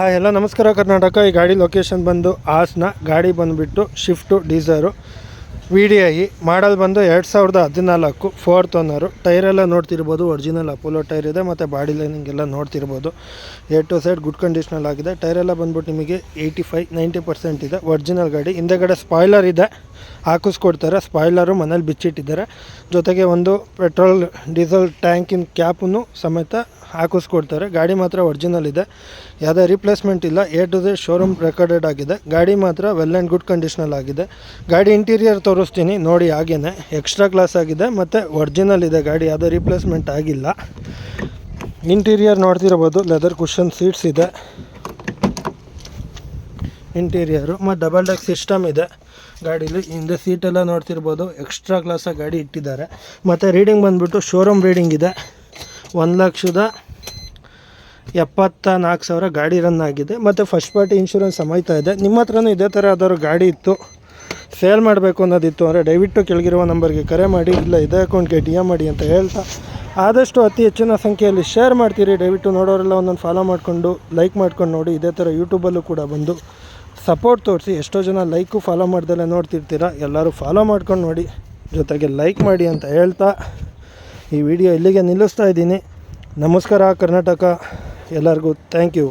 ಎಲ್ಲ ನಮಸ್ಕಾರ ಕರ್ನಾಟಕ. ಈ ಗಾಡಿ ಲೊಕೇಶನ್ ಬಂದು ಹಾಸನ. ಗಾಡಿ ಬಂದುಬಿಟ್ಟು ಶಿಫ್ಟು ಡೀಸರು VDI ಮಾಡಲ್ ಬಂದು 2014 4th ಓನರು. ಟೈರೆಲ್ಲ ನೋಡ್ತಿರ್ಬೋದು, ಒರಿಜಿನಲ್ ಅಪೋಲೋ ಟೈರ್ ಇದೆ ಮತ್ತು ಬಾಡಿ ಲೈನಿಂಗ್ ಎಲ್ಲ ನೋಡ್ತಿರ್ಬೋದು. A to Z ಗುಡ್ ಕಂಡೀಷನಲ್ಲಿ ಆಗಿದೆ. ಟೈರೆಲ್ಲ ಬಂದ್ಬಿಟ್ಟು ನಿಮಗೆ 85-90% ಇದೆ. ಒರಿಜಿನಲ್ ಗಾಡಿ. ಹಿಂದೆಗಡೆ ಸ್ಪಾಯ್ಲರ್ ಇದೆ, ಹಾಕಿಸ್ಕೊಡ್ತಾರೆ. ಸ್ಪಾಯ್ಲರು ಮನೇಲಿ ಬಿಚ್ಚಿಟ್ಟಿದ್ದಾರೆ. ಜೊತೆಗೆ ಒಂದು ಪೆಟ್ರೋಲ್ ಡೀಸೆಲ್ ಟ್ಯಾಂಕಿನ ಕ್ಯಾಪನ್ನು ಸಮೇತ ಹಾಕಿಸ್ಕೊಡ್ತಾರೆ. ಗಾಡಿ ಮಾತ್ರ ಒರಿಜಿನಲ್ ಇದೆ, ಯಾವುದೇ ರಿಪ್ಲೇಸ್ಮೆಂಟ್ ಇಲ್ಲ. A to Z showroom recorded ಆಗಿದೆ. ಗಾಡಿ ಮಾತ್ರ ವೆಲ್ ಆ್ಯಂಡ್ ಗುಡ್ ಕಂಡೀಷನಲ್ಲಿ ಆಗಿದೆ. ಗಾಡಿ ಇಂಟೀರಿಯರ್ ತೋರಿಸ್ತೀನಿ ನೋಡಿ. ಹಾಗೇನೆ ಎಕ್ಸ್ಟ್ರಾ ಕ್ಲಾಸ್ ಆಗಿದೆ ಮತ್ತು ಒರಿಜಿನಲ್ ಇದೆ ಗಾಡಿ, ಯಾವುದೇ ರಿಪ್ಲೇಸ್ಮೆಂಟ್ ಆಗಿಲ್ಲ. ಇಂಟೀರಿಯರ್ ನೋಡ್ತಿರ್ಬೋದು, ಲೆದರ್ ಕುಷನ್ ಸೀಟ್ಸ್ ಇದೆ ಇಂಟೀರಿಯರು ಮತ್ತು ಡಬಲ್ ಡೆಕ್ ಸಿಸ್ಟಮ್ ಇದೆ ಗಾಡೀಲಿ. ಹಿಂದೆ ಸೀಟೆಲ್ಲ ನೋಡ್ತಿರ್ಬೋದು, ಎಕ್ಸ್ಟ್ರಾ ಕ್ಲಾಸಾಗಿ ಗಾಡಿ ಇಟ್ಟಿದ್ದಾರೆ. ಮತ್ತು ರೀಡಿಂಗ್ ಬಂದುಬಿಟ್ಟು ಶೋರೂಮ್ ರೀಡಿಂಗ್ ಇದೆ 1,74,000 ಗಾಡಿ ರನ್ ಆಗಿದೆ. ಮತ್ತು ಫಸ್ಟ್ ಪಾರ್ಟಿ ಇನ್ಶೂರೆನ್ಸ್ ಸಮೇತ ಇದೆ. ನಿಮ್ಮ ಹತ್ರನೂ ಇದೇ ಥರ ಯಾವ್ದಾದ್ರು ಗಾಡಿ ಇತ್ತು, ಸೇಲ್ ಮಾಡಬೇಕು ಅನ್ನೋದಿತ್ತು ಅಂದರೆ ದಯವಿಟ್ಟು ಕೆಳಗಿರುವ ನಂಬರ್ಗೆ ಕರೆ ಮಾಡಿ, ಇಲ್ಲ ಇದೇ ಅಕೌಂಟ್ಗೆ DM ಮಾಡಿ ಅಂತ ಹೇಳ್ತಾ, ಆದಷ್ಟು ಅತಿ ಹೆಚ್ಚಿನ ಸಂಖ್ಯೆಯಲ್ಲಿ ಶೇರ್ ಮಾಡ್ತೀರಿ. ದಯವಿಟ್ಟು ನೋಡೋರೆಲ್ಲ ಒಂದೊಂದು ಫಾಲೋ ಮಾಡಿಕೊಂಡು ಲೈಕ್ ಮಾಡ್ಕೊಂಡು ನೋಡಿ. ಇದೇ ಥರ ಯೂಟ್ಯೂಬಲ್ಲೂ ಕೂಡ ಬಂದು ಸಪೋರ್ಟ್ ತೋರಿಸಿ. ಎಷ್ಟೋ ಜನ ಲೈಕು ಫಾಲೋ ಮಾಡ್ದಲ್ಲೇ ನೋಡ್ತಿರ್ತೀರ, ಎಲ್ಲರೂ ಫಾಲೋ ಮಾಡ್ಕೊಂಡು ನೋಡಿ, ಜೊತೆಗೆ ಲೈಕ್ ಮಾಡಿ ಅಂತ ಹೇಳ್ತಾ ಈ ವಿಡಿಯೋ ಇಲ್ಲಿಗೆ ನಿಲ್ಲಿಸ್ತಾ ಇದ್ದೀನಿ. ನಮಸ್ಕಾರ ಕರ್ನಾಟಕ, ಎಲ್ಲರಿಗೂ ಥ್ಯಾಂಕ್ ಯು.